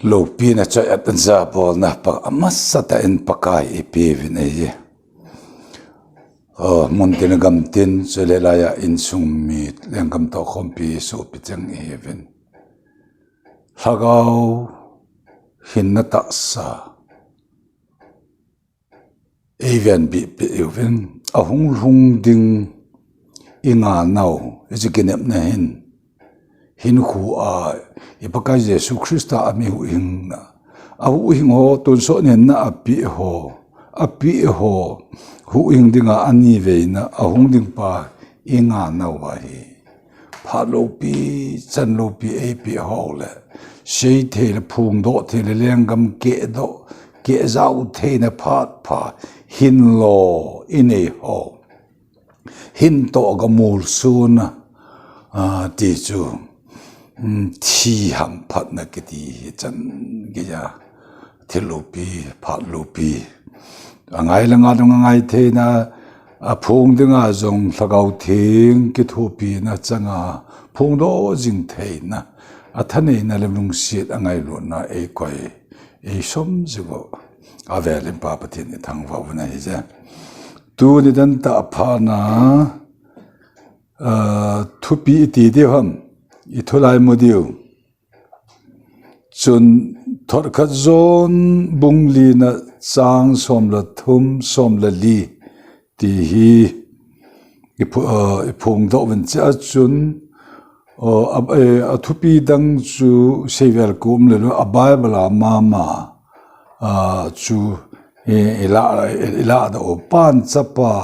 lo pi na cha at za bol na pa amasa ta en pakai ipi vin ai mun tin gam tin chele la ya in sung mi leng gam to khom pi so pi chang even hagau hin na ta sa even bi even a hung lung ding inga nau ijikinep na hin khu a ipakai Jesu Christa ami hu ing na a hu ing ho tun so nen na api ho hu ing dinga ani ve na a hung ding pa inga nau wa hi pha lo pi chan lo pi a pi ho le sei the le phung do the le lengam ke do ke zau the na pha hin lo in e ho hin to ga mul sun ti chu thi ham phat na ke ti chan ge ya thilupi phatlupi angai langa dong ngai the na a phung dinga zong lagau thing ki thupi na changa phung do jing thei na a thane na lung siat angai lo na e koi e som jigo avel pa patin thang va na hi ja tu ni dan ta pha na thupi ti de ham i tholai modiu chun thor kha zon bungli na chang som la thum som la li ti hi i phung do wen cha chun a thupi dang chu sevel kum le a bible mama chu ila da o pan chapa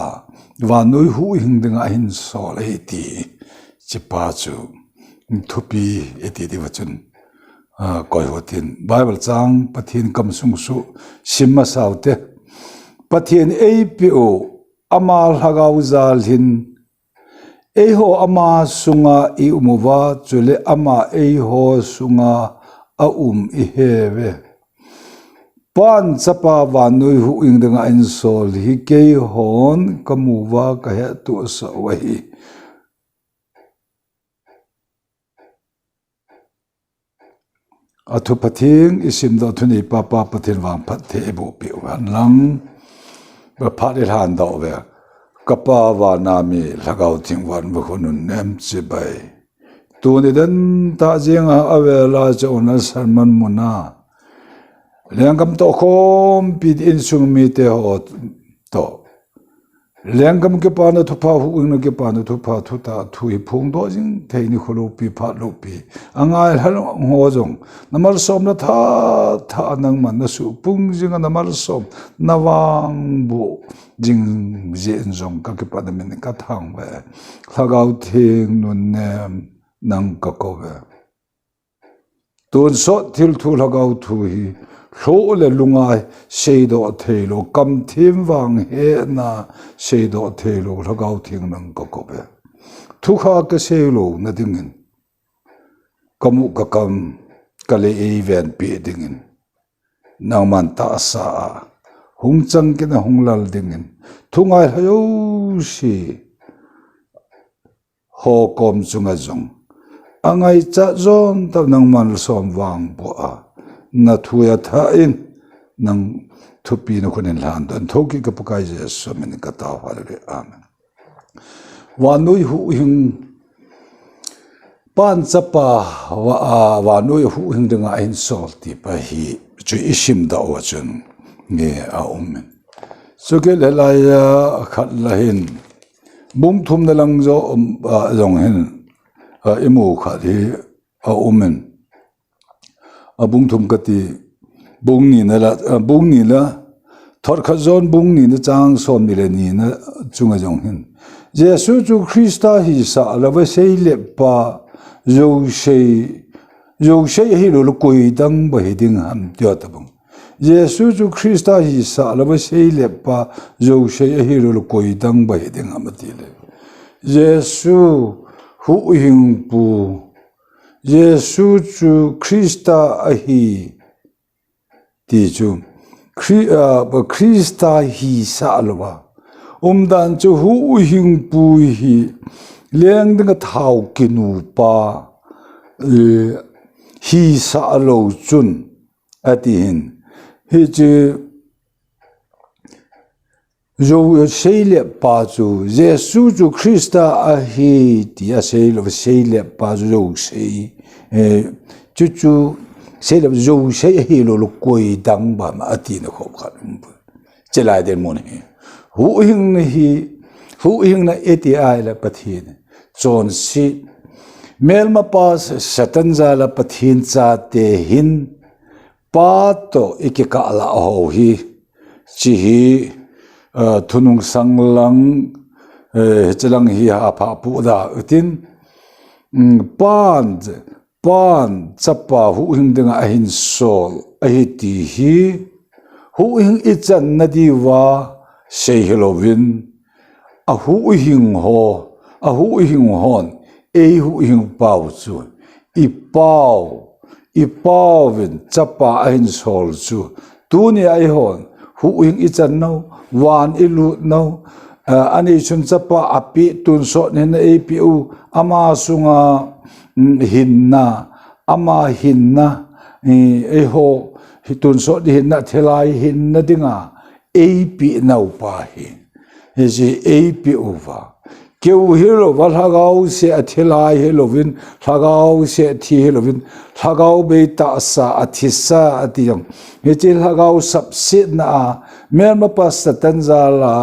wa noi hu hing ding a hin so le ti chipa chu thupi eti di wachun koi hotin bible chang pathin kam sung su simma saute pathin apo amal hagau zal hin eho ama sunga I umuwa chule ama eho sunga a I heve pan chapa wa noi hu ing danga in sol hi ke hon kamuwa ka he tu sa wahi atu pathing isim do thuni papa pathin wang phat the bu pi wan lang ba phadir han do ve kapa wa na mi lagau thing wan bu khunun nem chi bai tu ni dan ta jinga awela chona sarman muna lengam to khom pit in sung mi te ho to lengam ke pa na thu pha hu ing ke pa na thu pha thu ta thu I phung do jing thei ni kholo pi pha lo pi angai hal ho jong namal som na tha nang man na su pung jing na mal som nawang bu jing jen jong ka ke pa na men ka thang we lagau thing nun nem nang ka ko we tun so thil thu lagau thu hi lo le lungai seido thelo kam thim wang he na seido thelo lagau thing nang ko ko be thu kha ka seilo na dingin kamu ka kam kale event pi dingin naw man ta sa hung chang ke na hung lal dingin thungai hayo si ho kom chunga jong angai cha zon ta nang man som wang bo a na thuya tha in nang thupi na kunin lan dan thoki ka pakai Jesu min ka ta hale amen wa noi hu hing pan chapa wa noi hu hing danga in sol ti pa hi chu isim da wa chun nge a men so ke le la ya khat la hin bung thum na lang zo zong hin imu khat hi a men abung thum kati bung ni la thor kha zon bung ni na chang som mi le ni na chunga jong hin Jesu chu Christa hi sa la va sei le pa yo sei hi lo koi dang ba hi ding ham tyo ta bang Jesu chu Christa hi sa la va sei le pa yo sei hi lo koi dang ba hi ding ham ti le Jesu hu hing pu Jesu chu Christa ahi ti chu Christa hi salwa dan chu hu hing pu hi leng ding thau kinu pa hi sa lo chun atin hiji zo seile pazu Jesu ju Christa ahi dia seile pazu zo sei chu seile zo sei hi lo koi dang ba ma atin ko khan chelai den mon hi hu hing na eti ai la pathin chon si melma pas satanza la pathin cha te hin pa to ikika la ho hi chi hi thunung sanglang chelang hi ha pha pu da utin pan chapa hu hing ding a hin sol a hi ti hi hu hing ichan na diwa sei helovin a hu hing hon e hu hing pau chu i pau vin chapa a hin sol chu tu ni ai hon hu hing ichan no wan ilu no ani chun chapa api tun so nen apu ama sunga hinna e ho hitun so di hinna thelai hinna dinga ap nau pa hi ji ap uva keu hilo walhagau se athelai helovin hagau se thi helovin hagau be ta sa athisa atiyam hechil hagau subsit na melma pas tanzala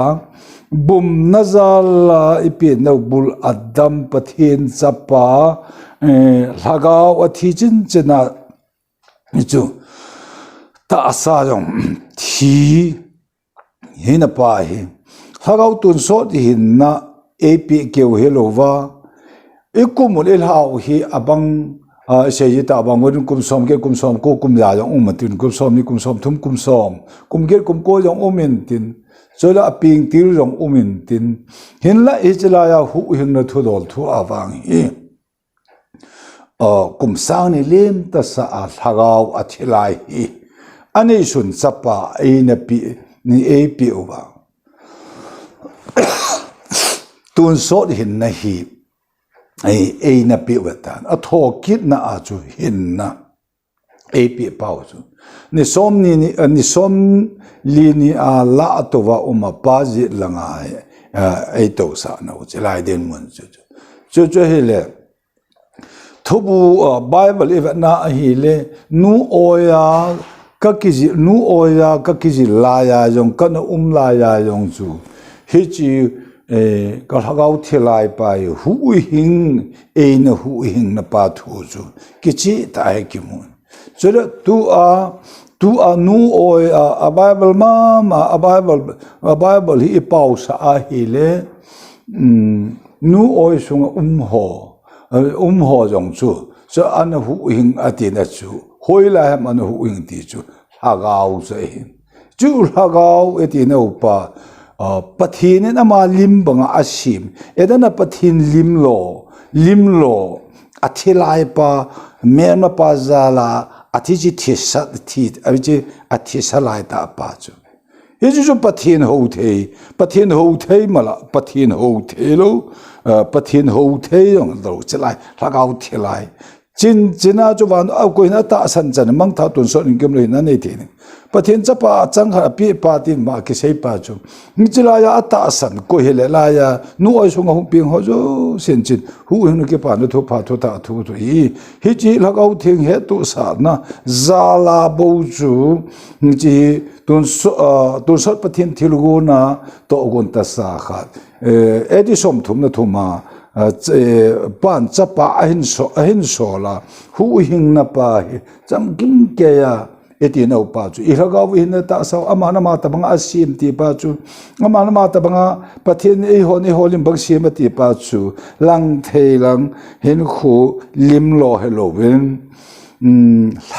bum nazala ipi no bul adam pathin chapa hagau athijin chena chu ta sa jong thi hina pa hi hagau tun so di hinna ap keu helova ikumul ilhau hi abang sei ta abang wadun kumsom ke kumsom ko kumya jong umatin kumsom ni kumsom thum kumsom kumger kumko jong umintin chola aping tir jong umintin hinla ijla ya hu hingna thudol thu awang hi kumsang ni lem ta sa a thagau athilai hi ani sun chapa aina pi ni ap uwa tun so hin na hi ai na pi watan a thokit na a chu hin na ap pau chu ni som li ni a la to wa uma pa ji langa ai to sa na u chelai den mun chu hele thubu bible evna hi le nu oya ka kiji la ya jong kan la ya jong chu hi chi ka hagau thelai pai hu hing na pa thu chu kichi ta hai ki mun chura tu a nu oi a bible a bible hi pau sa a hi le nu oi sung ho jong chu so an hu hing atina chu hoila ham an hu hing ti chu hagau sai chu hagau etina upa pathin na ma lim banga asim edana pathin limlo athilai pa mena pa zala athiji thisa thi aviji athisa lai ta pa chu yeju pathin ho thei mala pathin ho thei yong lo chelai lagau thilai china chu wan a koina ta san chan mang tha tun so ingem le na nei the pathin chapa chang ha pi pa tin ma ke sei pa chu nichila ya ata san ko hele la ya nu oi sunga hu ping ho jo sen chin hu hu ke pa no tho pha tho ta thu thu hi chi lagau thing he tu sa na zala bo chu chi tun so pathin thilugo na to gon ta sa khat edisom thum na thuma pan chapa ahin so la hu hing na pa cham king ke ya eti no pa chu ihagaw hin ta saw amana ma tabanga asim ti pa chu amana ma tabanga pathin e holim bang sim ti pa chu lang theilang hin khu lim lo helovin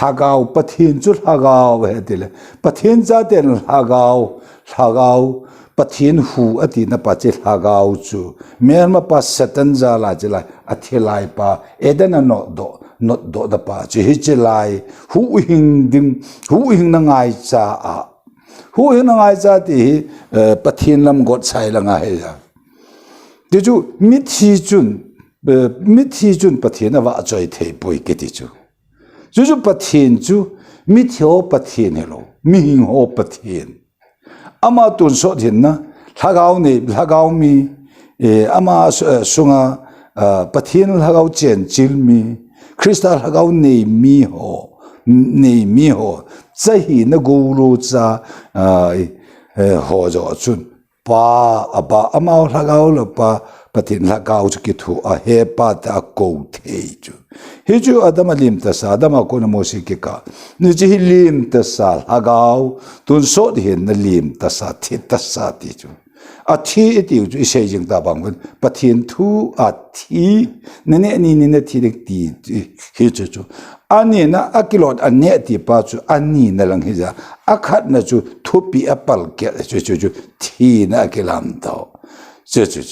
hagaw pathin chu hagaw hedile pathin za ten hagaw pathin hu ati na pa che hagaw chu merma pa satan za la jela athilai pa edana no do da pa che hichelai hu hing na ngai cha ti pathin lam got sai la nga he ya de chu mit hi chun pathin wa choi thei poi ke ti chu pathin chu mi theo pathian hello mi hing ho pathian ama tun so thin na lhagau mi ama sunga pathian lhagau chen chil mi krista lhagau nei mi ho chahi na guru cha ho jo chun pa aba ama lhagau lo pa pathian lhagau ki thu a he pa ta ko thei chu hi chu adama lim ta sa adama ko na mo si ke ka ni chi lim ta sa lhagau tun so hin na lim ta sa thi ta sa ti chu a thi ti chu i sei jing ta bang pathian thu a thi ne ni thi dik ti hi chu ani na akilot ane ti pa chu ani na lang hi ja akhat na chu thupi apal ke chu thi na akilam to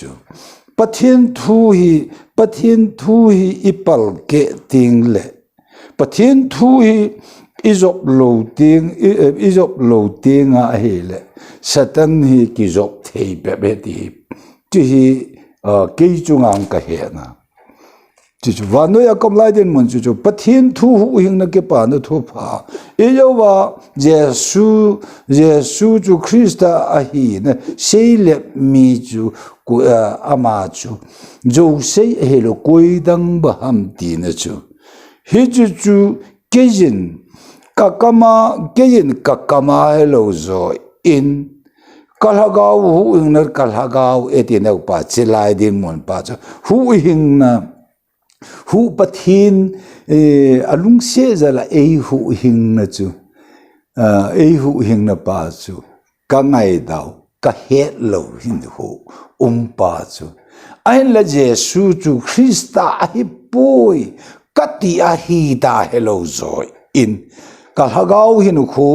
chu pathian thu hi ipal ke ting le pathian thu hi izop lo ting a he le satan hi ki zop thei be ti hi ke chungang ka he na chu wano ya kom lai den mon chu pathian thu hu hing na ke pa na thu pha e yo wa jesu chu krista a hi na sei le mi chu ku ama chu jo sei he lo koi dang ba ham ti na chu hi chu kejin kakama hello zo in kalhagau hu hing na kalhagau etina pa chilai din mon pa chu hu hing na hu pathin alung se zala hu hing na chu hu hing na pa chu ka ngai dau ka het lo hin hu pa chu ai la jesu chu krista hi poi kati a hi da hello zo in kalhagau hin khu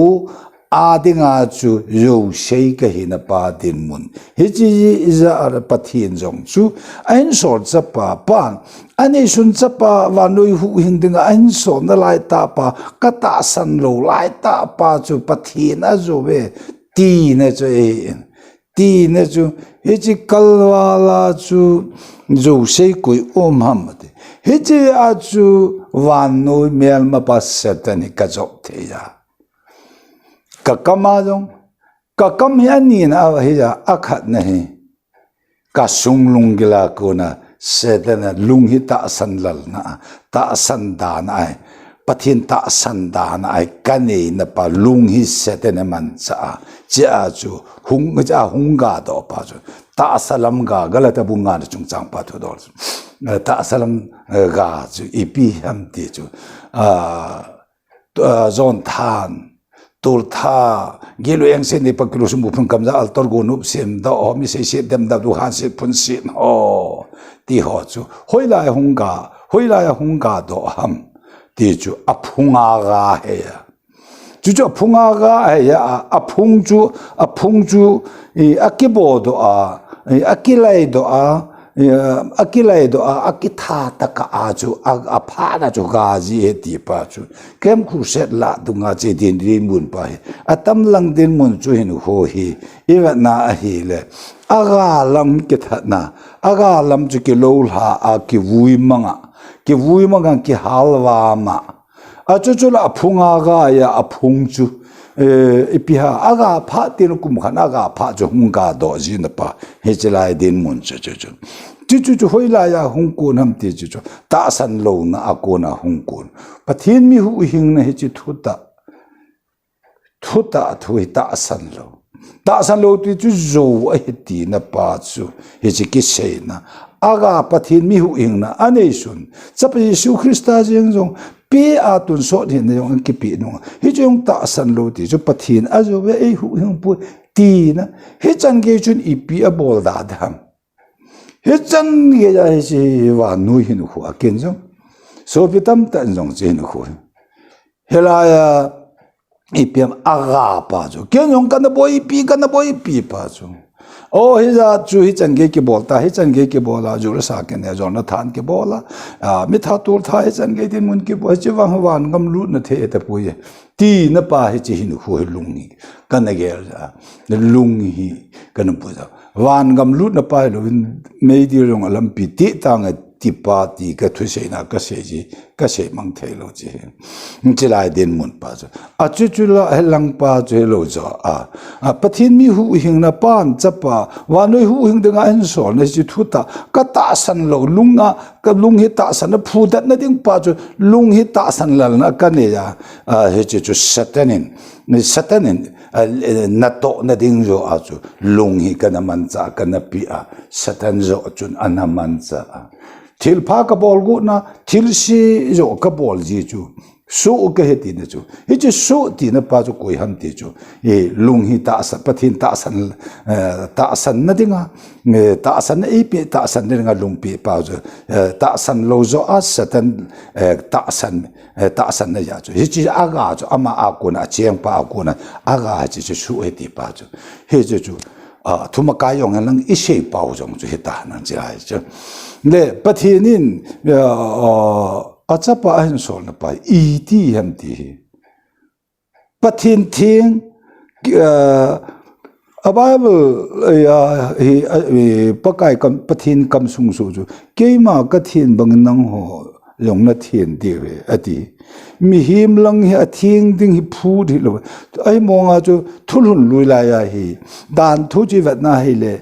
adinga chu yo sei ka hin pa din mun hi chi za ar pathin jong chu ain sor cha pa ani sun cha pa wa noi hu hin dinga ain so na lai ta pa ka ta san lo lai ta pa chu pathin a zo ve ti na chu hi chi kalwala chu zo sei koi ham de hi chi a chu wa noi mel ma pa satani ka jok the ya kakama jong kakam ya ni na hi ja akhat na hi ka sung lung gila ko na setana lung hi ta san lal na ta san da na ai pathin ta san da na ai kani na pa lung hi setana man cha chu hung ga do pa chu ta salam ga galata bunga na chung chang pa thu do ta salam ga chu ipi ham ti chu zon than tul tha gelu yang se ne paklu sum phun kamza altor go nup sem da o mi se dem da du han se phun sin ho ti ho chu hoila hunga do ham ti chu aphunga ga he ya chu aphunga ga he ya aphung chu akibo do akilai do akitha taka aju aphana chu ga ji ti pa chu kem khu set la dunga che din rin mun pa atam lang din mun chu hin ho hi iwa na hi le aga lam ke thana aga lam chu ki lo ha a ki vui manga ki halwa ma a chu la phunga ga ya aphung chu ipiha aga pha tin kum khana ga pha chu hunga do ji na pa he chelai din mun chu hoila ya hungko nam ti chu ta san lo na akona hungko pathin mi hu hing na he chi thuta thui ta san lo ti chu zo a he ti na pa chu he chi ki sei na aga pathin mi hu hing na ane sun chapi su krista jeng jong pe atun so hin yong ki pi no hi jong ta san lo ti chu pathin a zo ve e hu hing pu ti na he chan ge chun i pi a bol da dham he chan ge ja he chi wa nu hin khu a ken jong so pi tam tan jong chen khu hela ya ipiam aga pa chu ken jong kan boi pi pa chu o hi ja chu hi chan ge ki bolta hi chan ge ki bola ju sa ke ne jo na than ke bola mi tha tur tha hi chan ge din mun ki bo chi wang wan ngam lu na the ta pu ye ti na pa hi chi hin khu lung ni kan ge ja lung hi kan pu ja wan ngam lu na pa lo me di rong alam pi ti ta nga tipa ti ka thu sei na ka sei ji ka sei mang thei lo ji chi lai den mun pa zo a chu chu la helang pa zo lo zo a pathin mi hu hing na pan chapa wa noi hu hing danga an so na ji thu ta ka ta san lo lunga ka lung hi ta san na phu dat na ding pa zo lung hi ta san la na ka ne ya he chu satanin ni satanin na to na ding zo a chu lung hi ka na man cha ka na pi a satan zo chun anaman cha thil pha ka bol gu na thil si zo ka bol ji chu su ka he ti na chu hi chu su ti na pa chu koi ham ti chu e lung hi ta sa pathin ta san na dinga ta san e pi ta san dinga lung pi pa chu ta san lo zo a satan ta san na ya chu hi chi aga chu ama a ko na chiang pa ko na aga chi chu su e ti pa chu he chu thuma ka yong lang i sei pau jong chu hita nang ja chu le pathinin achapa an sol na pa i ti ham ti pathin thing a bible ya hi pakai kam pathin kam sung su chu keima ka thin bang nang ho yong na thin ti ve ati mi him lang hi athing ding hi phu di lo ai monga chu thulun lui la ya hi dan thu chi vat na hi le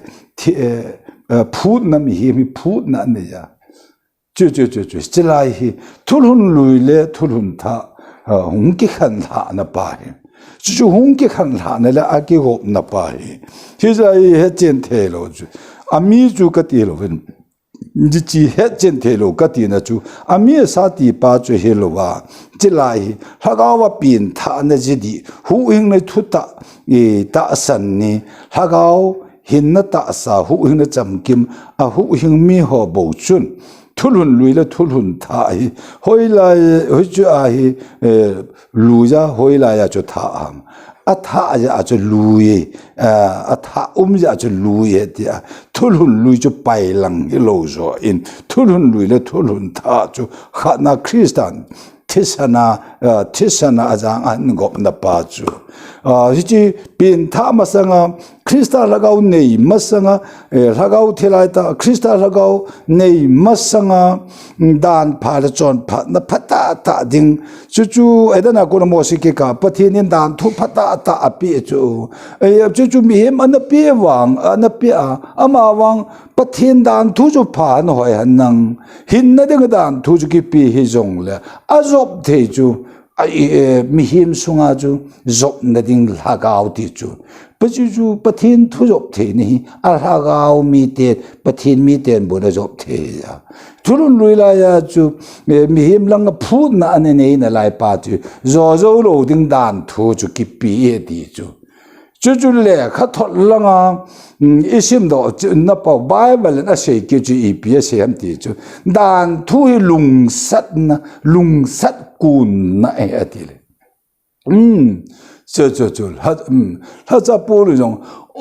phu na mi hi mi phu na ne ya chu chilai hi thulun lui le thulun tha hung ki khan tha na pa hi chu hung ki khan tha na la a ki hop na pa hi hi he chen the lo chu ami chu ka ti lo ven ji chi he chen the lo ka ti na chu ami sa ti pa chu he lo wa chilai ha ga wa pin tha na ji di hu hing na thu ta e ta san ni ha ga hin na ta sa hu hing na cham kim a hu hing mi ho bo chun thulun lui le thulun tha hi hoi la hoi chu a hi lu ja hoi la ya chu tha am a tha ja chu lu ye a tha ja chu lu ye ti a thulun lui chu pai lang hi lo zo in thulun lui le thulun tha chu kha na Christian tisana ajang an gop na pa chu ji pin tha ma sanga Krista lagau nei masanga lagau thilai ta Krista lagau nei masanga dan pha la chon pha na phata ta ding chu edana ko mo si ke ka pathin dan thu phata ta api chu chu mi hem an pi wang an pi ama wang pathin dan thu chu pha no hoi han nang hin na ding dan thu chu ki pi hi jong le azop the chu mi him sunga chu zop na ding lagau ti chu chu pathin thu jop the ni a lagau mi te pathin mi ten bo na jop the ya thulun lui la ya chu mi him lang phu na ane nei na lai pa chu zo lo ding dan thu chu ki pi e ti chu le kha thot langa isim do na pa bible na sei ki chu i pi se am ti chu dan thu hi lung sat kun na e atile ha za po lu jong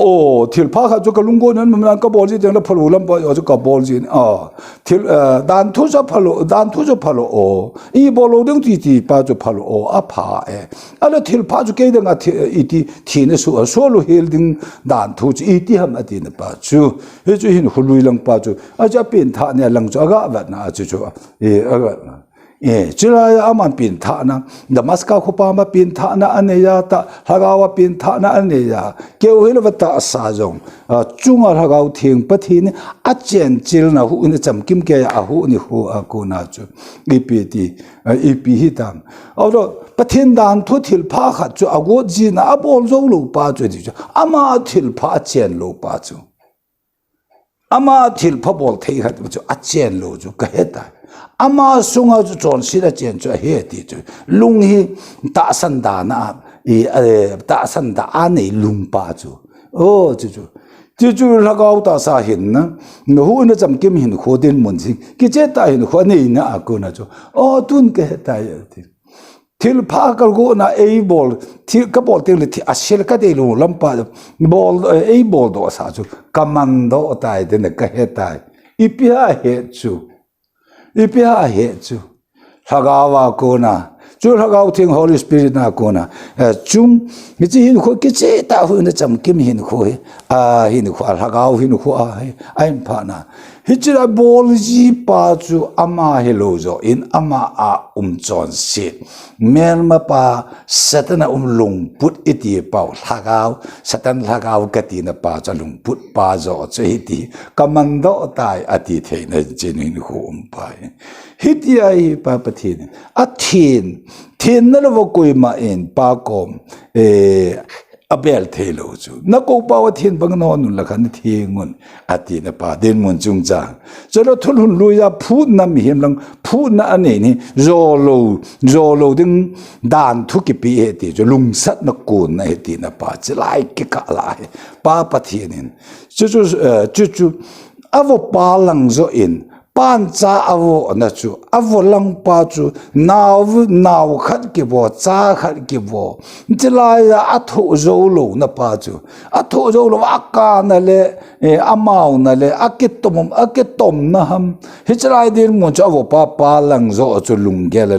o thil pha kha chu ka lung go nan man ka bol ji teng la phalo lam pa yo chu ka bol ji thil dan thu za phalo o I bolo ding ti pa chu phalo o a pha e ala thil pha chu ke dang a thi ne su so lu hil ding dan thu chi ti ham ati na pa chu he chu hin hu lui lang pa chu a ja pin tha ne lang chu aga wa na chu aga chila aman pin tha na damaska khopa ma pin tha na aneya ta hagawa pin tha na aneya keu hilwata sa jong chunga hagaw thing pathin a chen chil na hu ni cham kim ke a hu ni hu a ko na chu ep hi tam aro pathin dan thu thil pha kha chu ago ji na abol zo lo pa chu ji ama thil pha chen lo pa chu ama thil pha bol thei kha chu a chen lo chu ka heta ama sunga chu chon sira chen chu he ti chu lung hi ta san da na ta san da a nei lung pa chu o chu lagaw ta sa hin na no hu na cham kim hin kho den mun sing ki che ta hin kho nei na a ko na chu o tun ke ta ya ti thil pha kal go na a ball thil ka ball te le thi a sel ka de lu lam pa ball a ball do sa chu commando ta de na ka he ta ipia he chu hagawa ko na chu hagaw thing Holy Spirit na ko na chung mi chi hin kho ki che ta hu na cham kim hin kho hin kho hagaw hin kho a pha na Hichira bol ji pa chu ama hello zo in ama a chon sit melma pa satana lung put iti pau thagau satan thagau katina pa cha lung put pa zo che iti kamando tai ati theina jenin hu pai hiti ai pa pathin a thin na lo koi ma in pa kom abel thelo chu na ko paw thin bang no nu la khan thingun ati na pa den mun chung cha chalo thul hun lu ya phu na mi hem lang phu na ane ni zo lo ding dan thu ki pi he ti jo lung sat na ko na he ti na pa chlai ki ka lai pa pathin chu avo pa lang zo in pan cha avo na chu avo lang pa chu naw khat ki bo cha khat ki bo chlai ya athu zo lo na pa chu athu zo lo aka na le amau na le akitom na ham hi chlai din mo cha avo pa lang zo chu lung ge la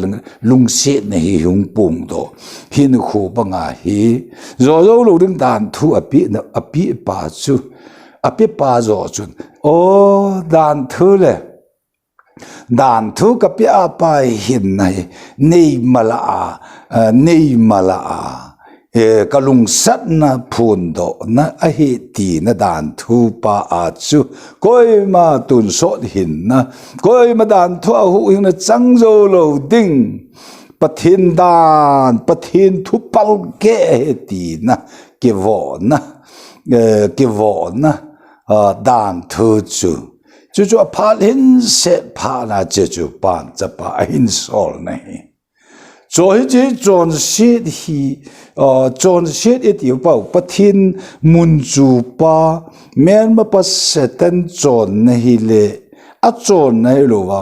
lung se na hi hung pung do hin khu ba nga hi zo lo ding dan thu api pa chu api pa zo chu o dan thu le dan thu ka pi apa hin nai nei mala ka lung sat na phun do na a hi ti na dan thu pa a chu koi ma tun so hin na koi ma dan thu a hu hin na chang zo lo ding pathin thu pal ke he ti na ke vo na dan thu chu apal hin se pa na chu pan cha pa hin sol nei cho hi chon shit it yu pa pathin mun chu pa men ma pa setan chon nei le a chon nei lo wa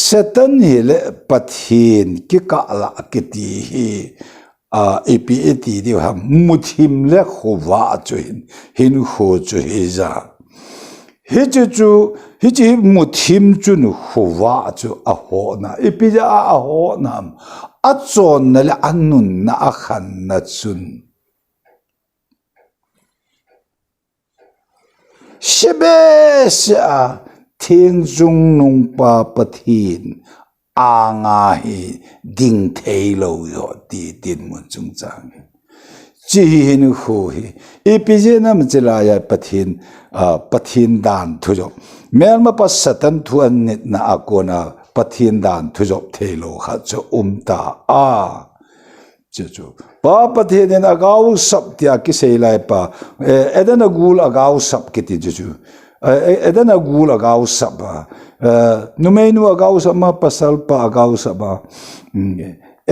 setan hi le pathin ki ka la ki ti hi APAT di ha muthim le khuwa chu hin kho chu hi za Hiji muthim chu nu khuwa chu a ho na ipija a ho na a chon na le anun na a khan na chun shebe sa thing jung nung pa pathin anga hi ding thei lo yo ti tin mun chung chang Jihin hu hi ipije nam chila ya pathin dan thujo melma pasatan thu an na akona pathin dan thujo thelo kha cho umta a chu pa pathin na agaw sap tia ki seilai pa edana gul agaw sap kiti chu edana gul agaw sap numeinu agaw sap ma pasal pa agaw sap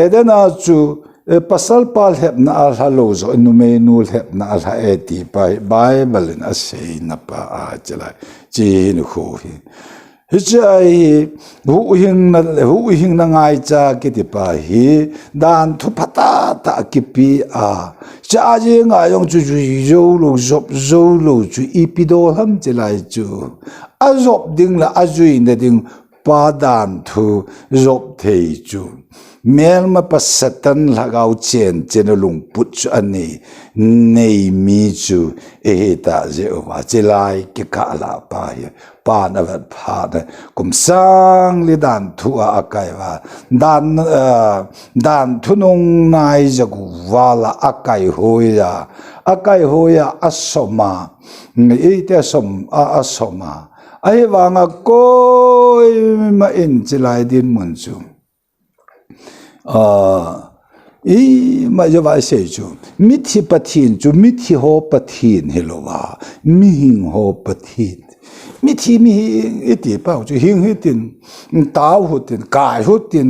edana chu pasal pal hep na al halo zo numenu hep na al eti pa bible na sei na pa a chala chin khu hi hichai hu hing na ngai cha ki ti pa hi dan thu phata ta ki pi a cha je nga yong chu zo lo chu ipido ham chalai chu azop ding la azui na ding pa dan thu zop thei chu melma pasatan lagaw chen lung put chu ani nei mi chu ta je wa chelai ki ka la pa ya pa na vat pha na kum sang li dan thu a kai wa dan thu nong nai jagu wala akai hoya asoma te som asoma ai wa nga koi ma in chelai din mun chu ma jo vai sei chu mithi pathin chu mithi ho pathin helowa mi hing ho pathin mithi mi iti pa chu hing hitin taw hutin kai hutin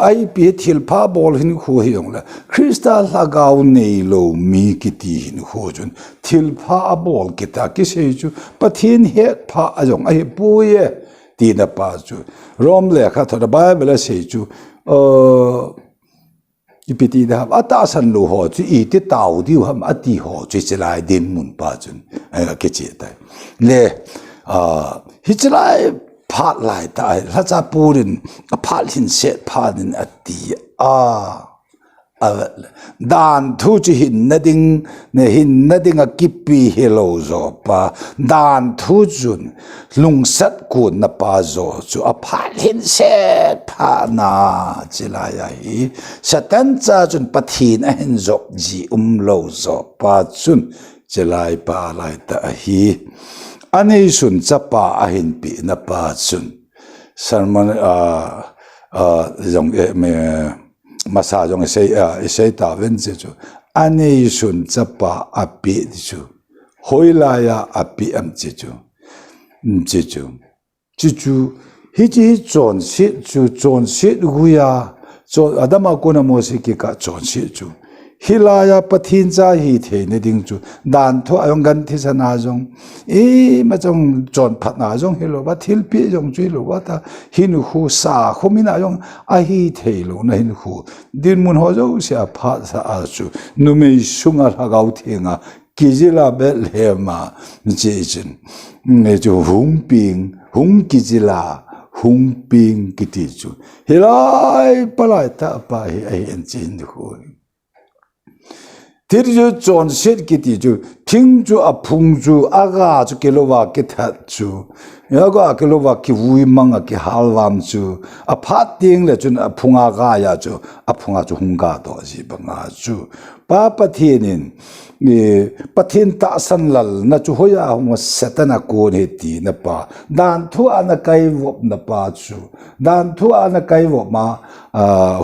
ai pi thil pha bol hin khu hiong la crystal lagaw nei lo mi kiti hin khu chun thil pha bol kita ki sei chu pathin he pha ajong ai puye ti na pa chu rom le kha thora bible sei chu ipiti da ata san lo ho chu I ti taw di ham ati ho chu chlai din mun pa chun ke che ta le hi chlai phat lai ta la cha purin phat hin set phat din ati dan thu chi hin na ding a kipi hello zo pa dan thu chun lung sat ku na pa zo chu a phal hin se pha na chila ya hi satan cha chun pathin a hin zo ji lo zo pa chun chilai pa lai ta hi ani sun chapa a hin pi na pa chun sermon jong me masa jong sei ta ven che chu ani sun chapa a pi chu hoila ya a pi am che chu hi chi chon si gu ya cho adama ko na mo se ki ka chon si chu hilaya pathin cha hi the ne ding chu dan tho ayong gan thi sana jong ma jong chon phat na jong hilo ba thil pi jong chui lo wa ta hin khu sa khomina jong a hi the lo na hin khu din mun ho jo sia pha sa a chu nu me sunga la gau thinga kijila bel he ma ji jin ne jo hung kijila hung ping kiti chu hilai palai ta pa hi ai en chin khu Tirju chon set kiti ju pingju a pungju aga ju kelowa ke that ju yaga kelowa ki wui manga ki halwam ju a phating le chun a phunga ga ya ju a phunga ju hunga do ji banga ju pa pathinin ni pathin ta san lal na chu hoya hong setana ko ne ti na pa dan thu ana kai wop na pa chu dan thu ana kai wop ma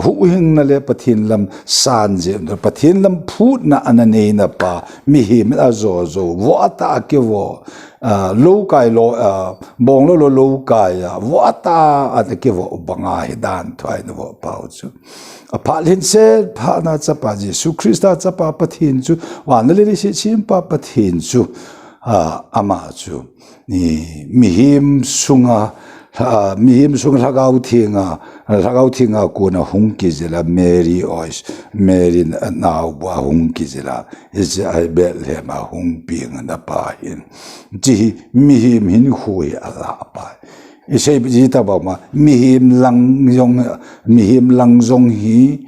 hu hing na le pathin lam san je pathin lam phut na anane na pa mi hi ma zo wo ata ke wo lo kai lo bong lo kai wo ata at ke wo banga hi dan thai na wo pa chu a palin se pa na chapa ji su krista chapa pathin chu wa na le si chim pa pathin chu ama chu ni mihim sunga lagau thinga ko na hung ki jela mary now ba hung ki jela is I bel he ma hung ping na pa hin ji mihim hin hui ala pa isei ji ta ba ma mihim lang jong hi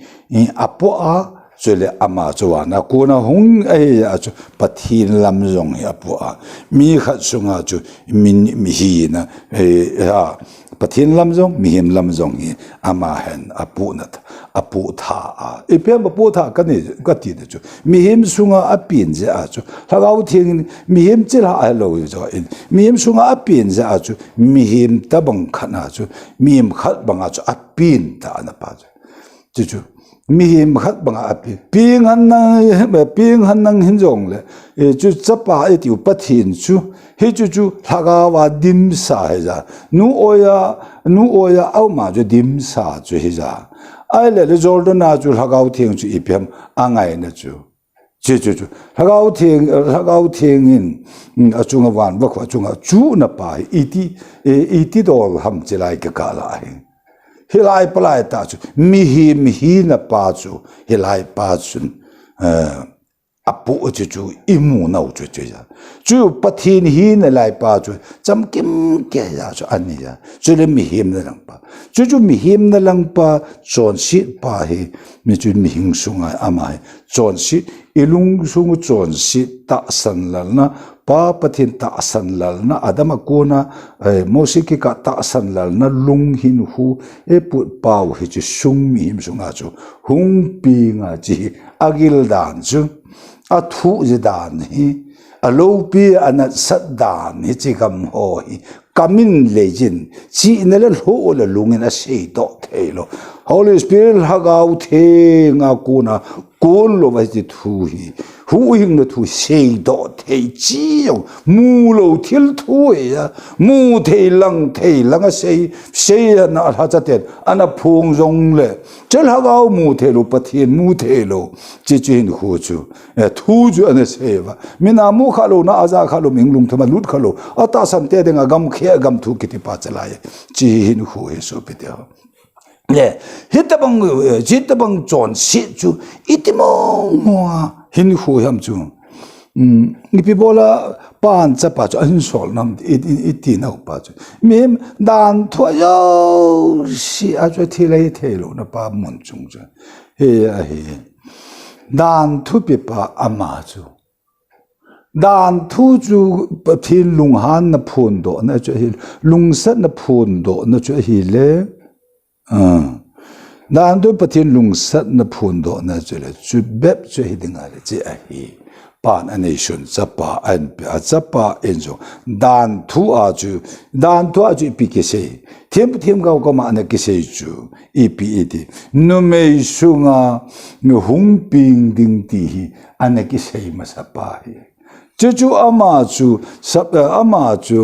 apo a chule ama chuana ko na hung ai a chu pathin lam jong ya po a mi khat sunga chu mi hi na pathin lam jong mi him lam jong hi ama hen apu na apu tha a e pe ma pu tha ka ni ka ti de chu mi him sunga a pin je a chu lagau thing mi him chil ha lo jo mi him sunga a pin je a chu mi him ta bang khana chu mi him khat bang a chu a pin ta na pa chu mi him khat bang a ping han nang hin jong le e chu chapa e tiu pathin chu he chu laga wa dim sa he ja nu oya au ma ju dim sa chu he ja ai le jordan na chu lagau thing chu ipem angai na chu lagau thing in a chunga wan ba khwa chunga chu na pa iti do ham chilai ka ka la he hilai palai ta chu mi hi na pa chu hilai pa chun apu chu imu na chu chu pathin hi na lai pa chu cham kim ke ya chu ani ya chu le mi him na lang pa chu mi him na lang pa chon si pa hi mi chu mi hing sunga ama chon si ilung sungu chon si ta san lal na pa pathin ta san lal na adama ko na mosiki ka ta san lal na lung hin hu e put pau hi chu sung mi him sunga chu hung pi nga chi agil dan chu a thu je dan hi a lo pi ana sat dan hi chi kam ho hi kamin lejin chi na le ho le lungin a sei to thelo holy spirit hagau the nga kuna kon lo ba ji thu hi hu hing na thu sei do thei chi yo mu lo thil thu ya mu thei lang a sei na ha cha ten ana phung jong le chel hagau mu the lo pathin mu the lo chi chin hu chu thu ju ana sei ba mina mu kha lo na aza kha lo ming lung thama lut kha lo ata san te de nga gam khe gam thu ki ti pa chalai chi hin hu he so pe de 네, 히트방 존 시주 이티몽 힌후 함주 니피볼라 반자 빠져 안솔 남 이티나 빠져 밈난 토요 시 아주 틸레 텔로 나 바문 중저 헤야 헤 dan thu pi pa ama chu dan thu chu pathin lung han na phun do na chu hi lung sat na phun do na chu hi le dan tu pathin lung sat na phun do na chu le chu bep chu hi dinga le chi a hi pan ani shun chapa an a chapa enjo dan thu a chu pi ke se thêm gao ko ma na ke se chu eped no me sunga no hung ping ding ti hi an ke se ma sa pa hi chu ama chu sap ama chu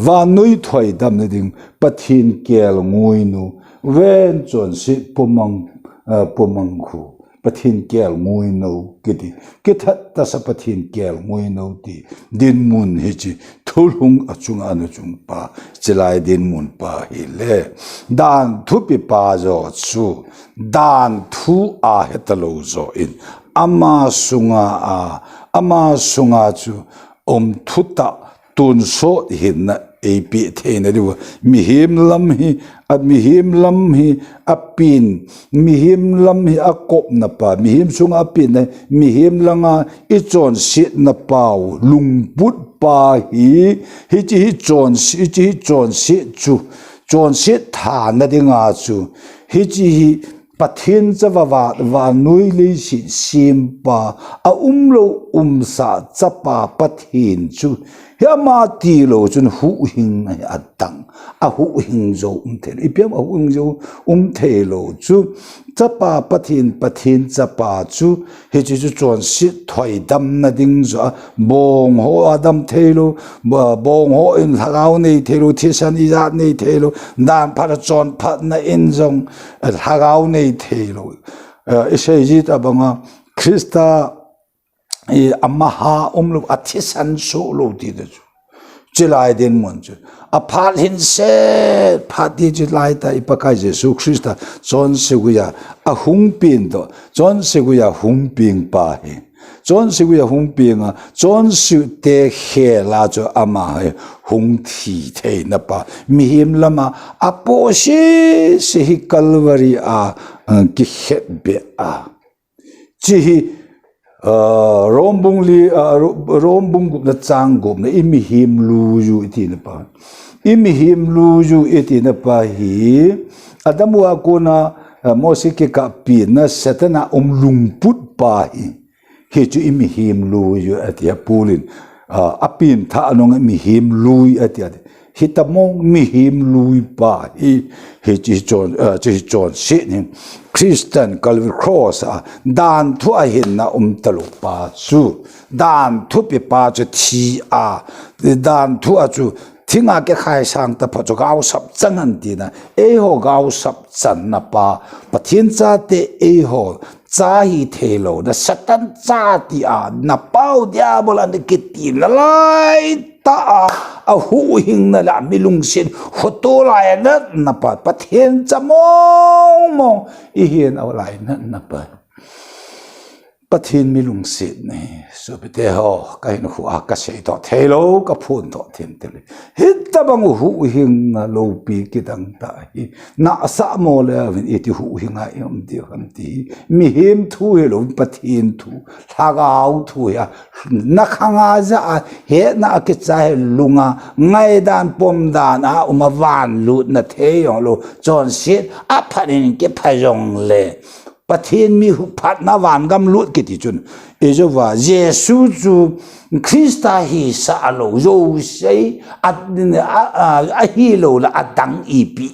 va noi thoi dam na ding pathin kel ngoi nu wen chon si pomang khu pathin kel ngoi no kiti kithat ta sa pathin kel ngoi no ti din mun hi chi thulhung achung anu chung pa chilai din mun pa hi le dan thu pi pa zo chu dan thu a hetalo zo in ama sunga chu thuta tun so hin na ap theina ri mi him lam hi apin mi him lam hi akop na pa mi him sunga apin na mi him langa I chon sit na pau lungput pa hi chon sit chu chon sit tha na dinga chu hi pathin chawa nui li sim pa a umlo sa chapa pathin chu hiama ti lo chun hu hing atang a hu hing zo thel ipiam a hu hing zo thelo chu chapa pathin chapa chu he chu chon si thoi dam na ding zo bong ho adam thelo bong ho in hagau nei thelo thisan iza nei thelo dan phara chon phat na in zong hagau nei thelo isai ji ta banga krista amaha umlu athisan so lo ti de chilai den mon chu a phat hin se phat di chilai ta ipakai jesu krista chon seguya a hung pin do chon seguya hung ping pa he chon seguya hung pinga chon su te he la cho ama he hung thi the na pa mi him lama a po se hi calvary a ki het be a chi rombung gup na chang gup na imi him lu yu iti na pa hi adamu akona mosi ke ka pi na satana lungput pa hi chu imi him lu yu atia pulin apin tha anong imi him lu atia hitamong mi him lui pa hi chon sin Christian Calvary Cross dan thu a hin na talu pa chu dan thu pi pa chu thi a dan thu a chu thinga ke khai sang ta pho chu gao sap changan ti na ho gao sap chan na pa pathin cha te ho cha hi thelo na satan cha ti a na pau diabol and kiti la lai ta a hu hing na la milung sin photo lai na pa pathin cha mong I hian aw lai na pa pathin milung sin ne so bete ho kai no hu a ka sei to thelo ka phun to thin tele hit ta bang hu hing na lo pi ki dang ta hi na sa mo le vin iti hu hing a yom ti ham ti mi him thu he lo pathin thu thagau thu ya na khanga za he na ke cha he lunga ngai dan pom dan a van lu na the yong lo chon sit a phanin ke phajong le pathin mi hu phat na van gam lut ki ti chun ejowa jesu chu krista hi sa lo yo sei a hi lo la atang ipi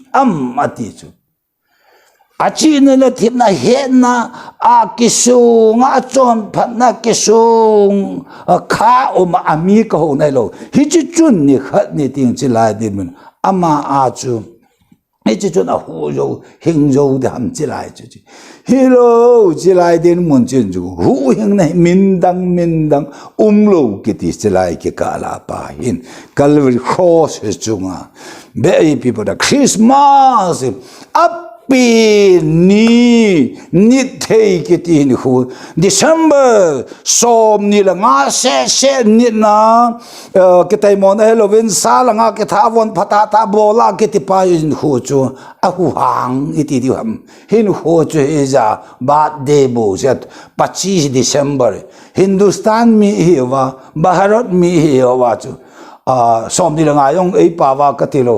ati chu achi na la thip na he na a kisung a chon phat na kisung kha ami ka ho nai lo hi chu chun ni khat ni ting chi lai din mun ama a chu Echi chun a hu yo hing yo de ham chi lai chu chi hilo chi lai den mun chen chu hu hing na min dang lo ki ti chi lai ke ka la pa hin Calvary Cross chunga be people the Christmas up pi ni thei ki tin hu December som ni la nga se ni na ke tai mon Halloween sa la nga ke tha von phata ta bola ke ti pa in hu chu a hu hang iti di ham hin hu chu iza birthday bo set 25 December Hindustan mi hi wa Bharat mi hi wa chu som ni la nga yong ei pa wa ka ti lo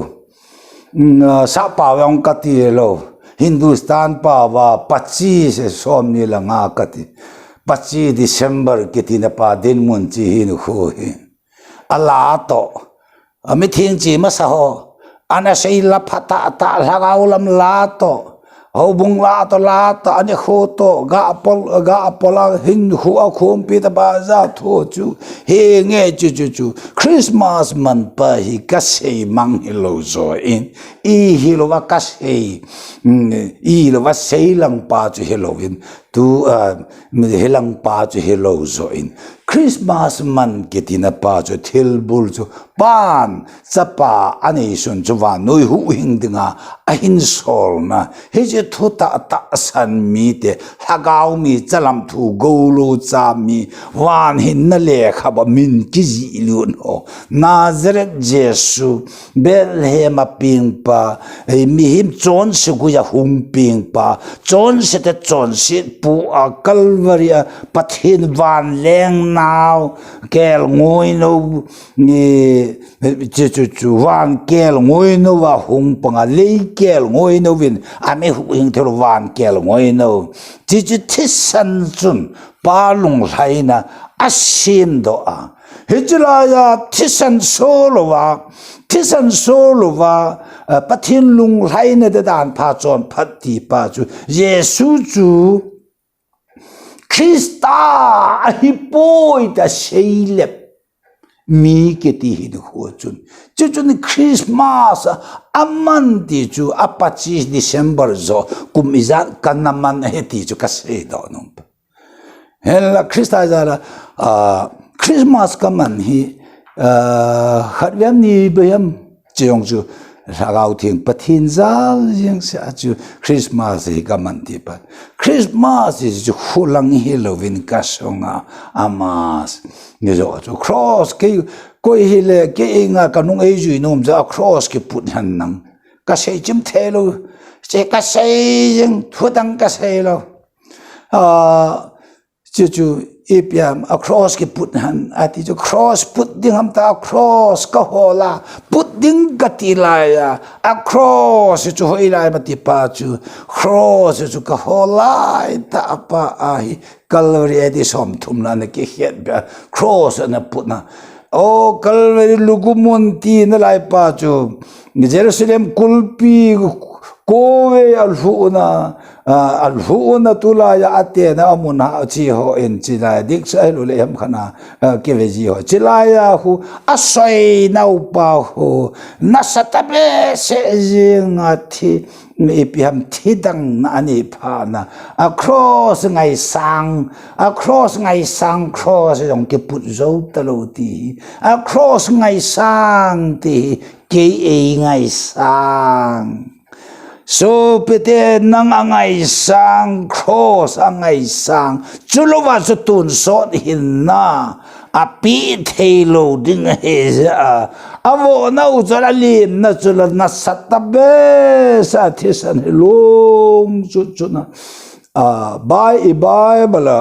sa pa yong ka ti lo Hindustan pa wa 25 som ni la nga ka ti 25 December ke ti na pa din mun chi hin hu hi ala to mi thing chi ma sa ho ana sei la phata ta lagaulam la to ho bung la to ani kho to ga apola hin hu a khom pi ta ba za tho chu he nge chu Christmas man pa hi ka sei mang hi lo zo in hi lo wa ka sei lo wa sei lang pa chu Halloween tu mi lang pa chu hello zo in Christmas man ketina pa chu thil bul chu pan chapa ani sun chu wa noi hu hing dinga a hin sol na he je thu ta san mi te hagau mi chalam thu go lo cha mi wan hin na le kha ba min ki ji lun ho Nazareth Jesu Bethlehem ping pa mi him chon se gu ya hum ping pa chon se te chon se pu a Calvary pathin van leng now kel ngoi no ni chu van kel ngoi no wa hung panga le kel ngoi no win a me hu hing thor van kel ngoi no ji thisan chun pa lung laina asim do a hijlaya thisan solo wa pathin lung laina de dan pha chon phati pa chu Yesu chu Krista hipoi ta seilep mi ke ti hin ho chun Christmas aman ti chu 25 December zo kumizan kanaman heti chu ka sei do nom hela Krista jara Christmas kaman hi khatwam ni bayam cheong chu ragau thing pathin zal jing sa chu Christmas hi kaman ti pa Christmas is chu khulang Halloween ka songa amas nge zo chu cross ke koi hile ke inga kanung ei ju nom za cross ke put han nang ka sei chim thelo che ka sei jing thudang ka sei lo chu ipiam a cross ke put han ati chu cross put ding ham ta cross ka hola put ding ka ti la ya a cross chu hoi lai ma ti pa chu cross chu ka hola ta pa ai Calvary edi som thum na ne ke het ba cross na put na o Calvary lugumun ti na lai pa chu Jerusalem kulpi kowe alhuuna tulaya atena amuna chi ho en chila dik sai lo le ham khana ke veji ho chilaya hu asoi nau pa ho nasatabe se jinga thi me piam thidang na ani pha na across ngai sang cross jong ke put zo talo ti across ngai sang ti ke e ngai sang so pete nang angai sang cross angai sang chulowa chutun so hinna api thelo ding heza avo na uzala lim na chula na satabe sa thisan lom chuchuna Bible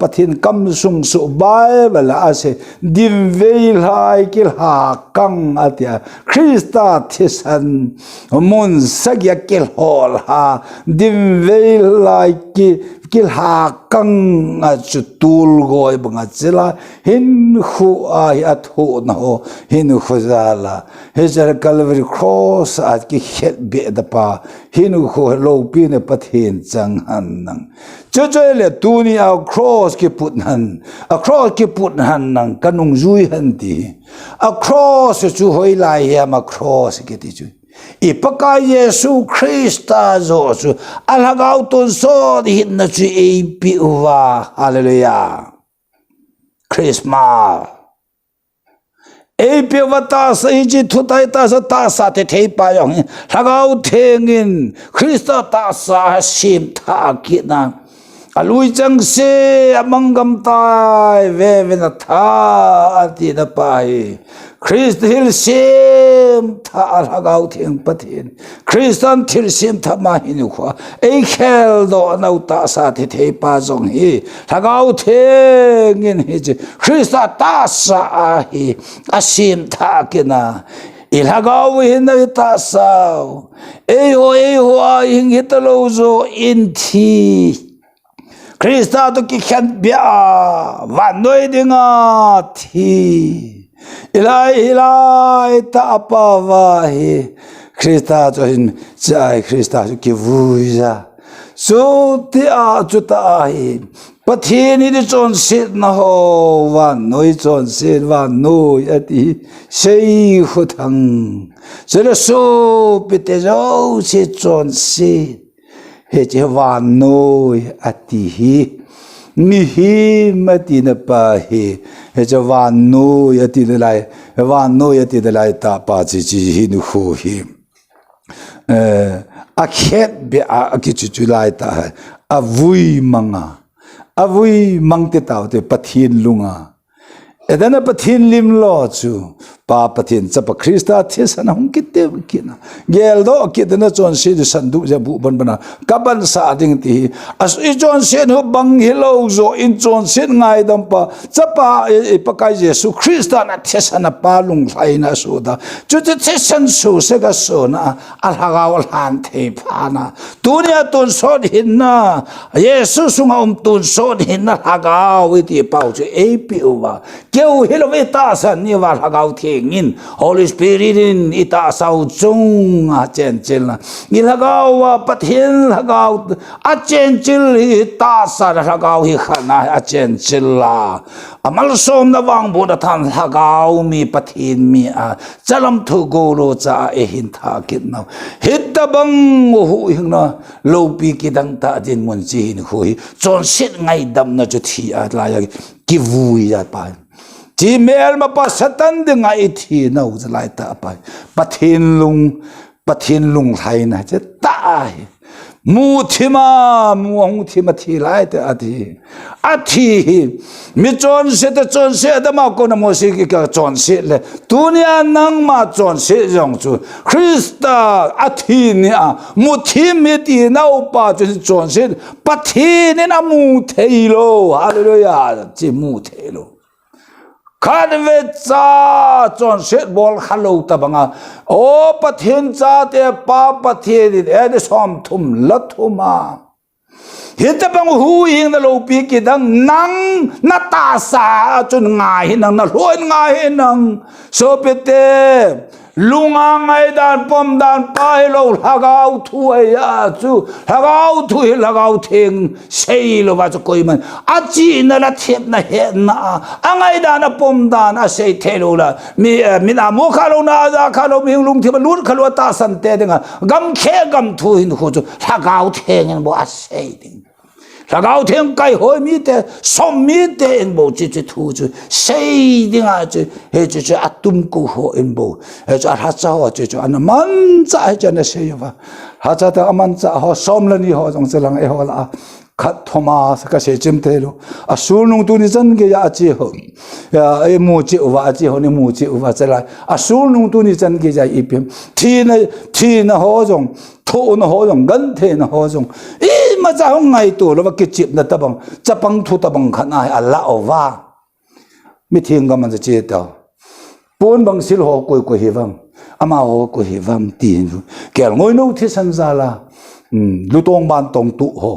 pathin kam sung su Bible ase dim veil hai kil ha kang atia Krista thisan mun sagya kil hol ha dim veil lai kil ha kang a chutul goi banga chila hin khu ai athu na ho hin khu zala hejar Calvary cross at ki het be da pa hin khu lo pi ne pathin chang han nang le tuni a cross ki put han nang kanung zui han ti a cross chu hoi lai ya ma cross ki ti chu ipaka Yesu Krista zo chu alagau ton so hin na chu e pi wa hallelujah Christmas ei pe vata sa ji thu tai ta sa te thei pa yong lagau thengin Krista ta sa sim tha ki na alui chang se amangam tai ve na tha ti na pai Christ hil sim tha lagau theng pathin Christian thil sim tha ma hin kho ei khel do nau ta sa te thei pa jong hi lagau thengin hi Krista ta sa hi asim tha ki na ilhagaw hin na ta sao eho a hing hitalo zo in thi Krista to ki khan bia van noi dinga thi ilai ta pa va hi Krista to hin chai Krista ki vuja so ti a chu ta hi pathin ni chon sit na ho van noi chon sit van noi ati sei khutang sele so pite zo si chon sit he che van noi ati hi mi hi mati na pa hi he che van noi ati de lai ta pa chi hi nu ho hi a khet be a ki chu lai ta a vui manga avui mangte taute pathin lunga edana pathin lim lo chu pa pathin chapa Krista thesana hum kitte kina gel do kidna chon si sandu ja bu ban bana kaban sa ding ti as I chon sen ho bang hilo zo in chon sen ngai dam pa chapa pakai Jesu Krista na thesana pa lung thaina so da chu chu thesan so se ga so na al hagawal han the phana tunia ton so hin na Yesu sunga ton so hin na hagaw ti pau che e piwa keu hilo ta san ni wa hagaw thengin Holy Spirit in ita sau chung a chen chil na ni hagaw pathin hagaw a chen chil ta sa hagaw hi khana a chen chil la amal som na wang bu da than hagaw mi pathin mi a chalam thu go ro cha e hin tha kit na hit da bang hu hing na lo pi ki dang ta din mon chi hin hui chon sit ngai dam na chu thi a la ya ki vui ya pa chỉ mel mà pa satan de ngai thi no zalai ta pa pathin lung thai na che ta mu thima thi lai ta athi mi chon se da ma ko na mo se ki ka chon se le dunia nang ma chon se jong chu Krista athi ni a mu thi mi ti na pa chu chon se pathin na mu thei lo hallelujah chi mu thei lo Kadvetsa chon set bol khalo ta banga o pathin cha te pa pathin ed som thum lathuma hita bang hu ing na lo pi ki dang nang na ta sa chun ngai nang na loi ngai nang so pete lunga ngai dan pom dan pai lo lagau thu ya chu lagau theng sei lo ba chu koi man a chi na la thep na he na angai dan na pom dan a sei the lo la mi na mo kha lo na za kha lo mi lung thi ba lut kha lo ta san te ding gam khe gam thu hin khu chu lagau theng bo a sei ding lagau theng kai hoi mi te som mi te en bo chi thu chu sei ding a chu he chu atum ku ho en bo he chu ha cha ho chu an man cha cha na sei wa ha cha ta man cha ho som la ni ho jong chelang e ho la khat thoma ka se chim te lo a sur nung tu ni jan ge ya chi ho ya e mu chi wa chi ho ni mu chi wa chala a sur nung tu ni jan ge ja ipim thi na ho jong tho na ho jong gan the na ho jong e ma cha hong ngai tu lo ba ki chip na ta bang chapang thu ta bang khana ala owa mi thing ga man cha che ta pon bang sil ho koi ko hi wam ama ho ko hi wam tin kel ngoi no thi san za la lu tong ban tong tu ho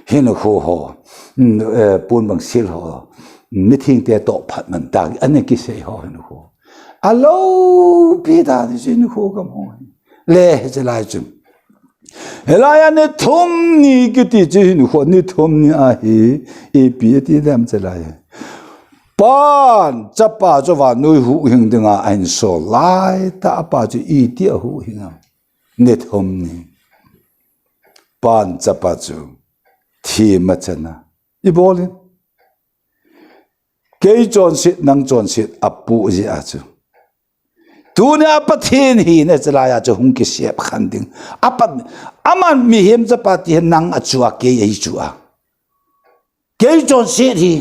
hin ho ho pon bang sil ho mi thing te to phat man ta an ki se ho hin ho alo pi da ni sin ho ga mo le je lai chum Helaya ne thom ni kiti chin ho ni thom ni a hi e pi ti dam chalai pan chapa cho wa noi hu hing dinga ein so lai ta pa chu I ti hu hinga ne thom ni pan chapa chu thi ma chana I bolin ke chon sit nang chon sit apu ji a chu tu ne apathin hi ne chalaya chu hung ki siap khanding apat aman mi hem cha pati nang achua ke ei chua ke chon se hi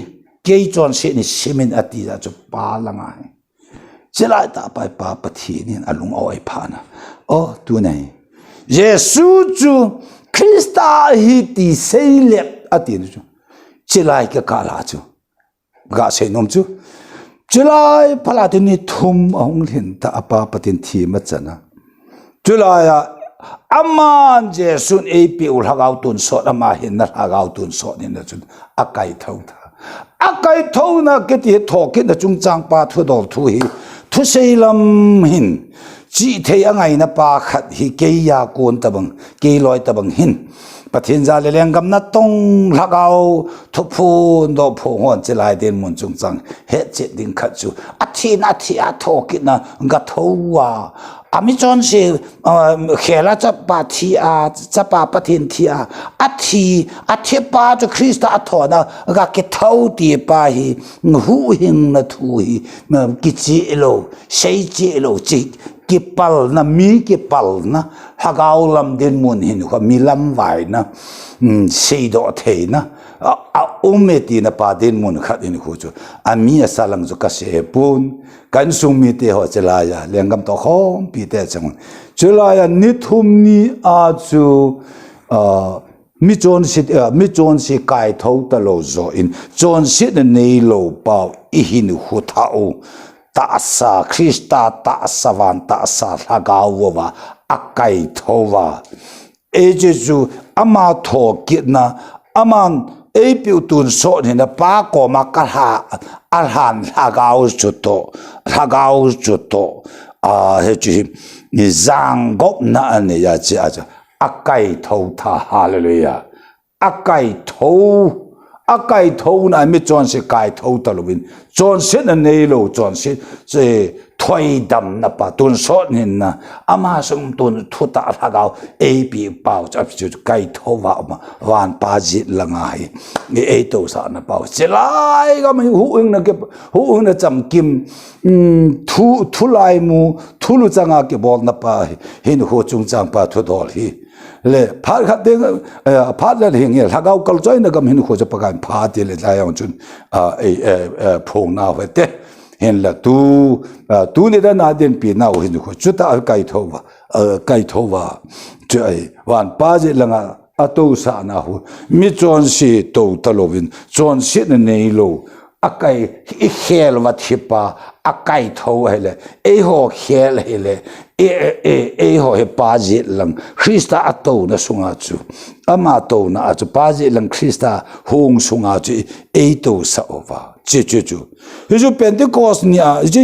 ke chon se ni simin ati ja chu pa langa chalai ta pai pa pathin alung oi phana o tu nei yesu chu krista hi ti seilep ati chu chalai ka kala chu ga se nom chu July palatini thum ahung hin ta apa patin thi ma chana July aman jesun ap ul hagau tun so ama hin na hagau tun so ni na chun akai thau na ke ti thok ke na chung chang pa thu dol thu hi thu seilam hin chi thei angai na pa khat hi ke ya kon tabang ke loi tabang hin pathin za le leng gam na tong lagao thu phu do phu hon chelai den mun chung chang he che ding khat chu athi a thok na ga thowa ami chon se khela cha pa thi a cha pa pathin thi a athi pa chu krista athona ga ke thau ti pa hi hu hing na thu hi ki chi lo sei chi lo chi ki pal na mi ki pal na hagau lam den mun hin ko mi lam vai na sei do thei na a umeti na pa den mun khat in khu chu ami asalang zu ka se pun kan sung mi te ho chelaya lengam to khom pi te chang chelaya ni thum ni a chu mi chon si kai thau ta lo zo in chon si na nei lo pau I hin hu thau ta sa krista ta savan ta sa hagawa akai thowa ejeju ama tho kitna aman epiu tun so ni na pa ko makha alhan hagau chuto a heji ni zang gop na ne ya chi a akai tho tha hallelujah akai tho na mi chon se kai tho ta lovin chon se na nei lo chon se che thoi dam na pa tun so nin na ama sum tun thu ta hagau ap pau chap chu kai tho wa ma wan pa ji langa hi ni e to sa na pau chelai ga ma hu na cham kim thu lai mu thu lu changa ke bol na pa hin ho chung chang pa thu dol hi le phar khat ding phar la hing el hagau kal choi na gam hin kho cha pakan pha te le la yang chun phong na we te hen la tu ni da na den pi na hin kho chu ta kai thowa chai wan pa je langa ato sa na hu mi chon si to talovin chon si na nei lo akai khel wat hipa akai tho hele e ho khel hele e ho he pa ji lang krista ato na sunga chu ama to na chu pa ji lang krista hong sunga chu e to sa ova chu ju pentecost ni a chu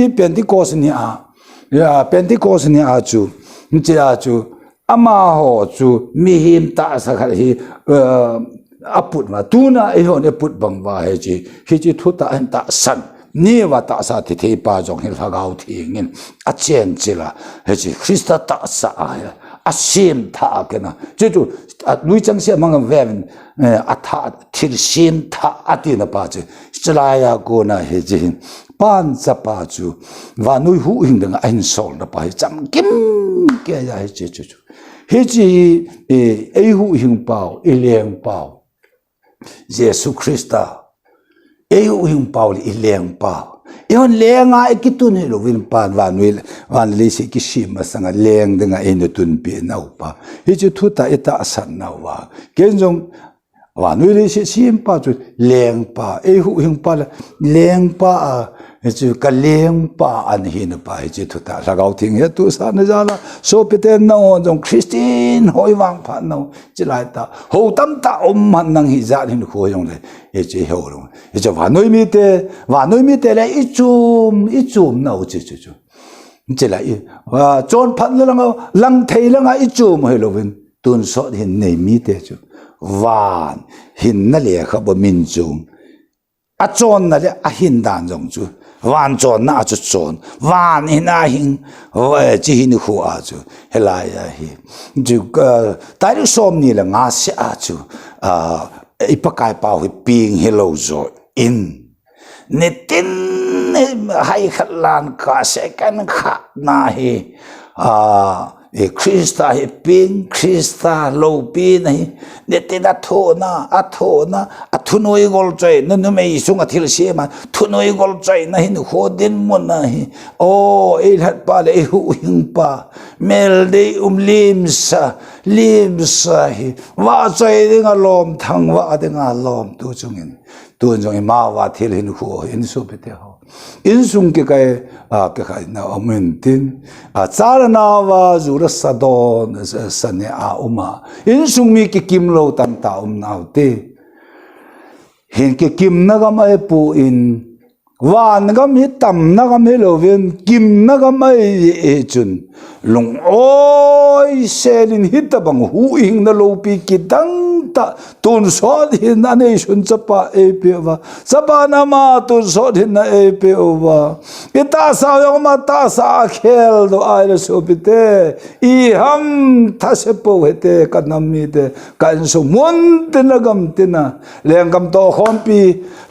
ni a chu ama ho chu mi him ta sa kha hi aput ma tuna e ho ne put bang wa he ji thu ta an ta san ni wa ta sa thi the pa jong hil hagau thi ngin a chen chila he ji krista ta sa a sim tha ke na chu lui chang sia mang ven a tha thil sim tha ati na pa che chlaya ko na he ji pan cha pa chu wa nui hu hing dang an sol na pa cham kim ke ya he chu he ji e hu hing pau e leng pau Jesus Christa eu hing Paul I leng pa yon lenga ikitun helo win pan van lesi kishima sanga leng denga enutun pe nau pa hichu thuta eta asan nau wa kenjong wa nui lesi sim pa chu leng pa eu hing pa leng pa hichu ka leng pa an hin pa hichu thuta lagau thing he tu sa na jala so peten na jong Christine hoi wang pha no chilai ta ho tam ta man nang hi za hin kho yong le e che ho lo e che wa noi mi te le I chum na o che che la I wa chon phan lang thei lang I chum he lo win tun so hin nei mi te chu van hin na le kha bo min chung a chon na le a hin dan jong chu van chon na chu chon van hin a hin chi hin khu a chu hela ya hi ju tai ru som ni la nga se a chu ipakai pa hu ping hello zo in nitin hay khat lan ka se kan kha na hi e Krista hi ping Krista lo pi nei nitin athona athunoi gol chai nu mei sunga thil se ma thunoi gol chai na hin hodin mon na hi o el hat pa le hu hing pa mel de limsa hi wa chai dinga lom thang wa dinga lom tu chungin ma wa thil hin hu in so pe te ho in sung ke kai ke khai na amen tin char na wa zura sadon sane uma in sung mi ke kim lo tam ta nau te hin ke kim na ga mai pu in wan ga mi tam na ga mi lo ven kim na ga mai e chun lung oi selin hit bang hu ing na lo pi ki dang ta tun so hin na ne shun chapa e pe wa sapa na ma tun so hin na e pe wa ita sa yo ma ta sa khel do ai le so pi te I ham ta se po hete ka nam mi te kan so mon te na gam te na leng gam to khom pi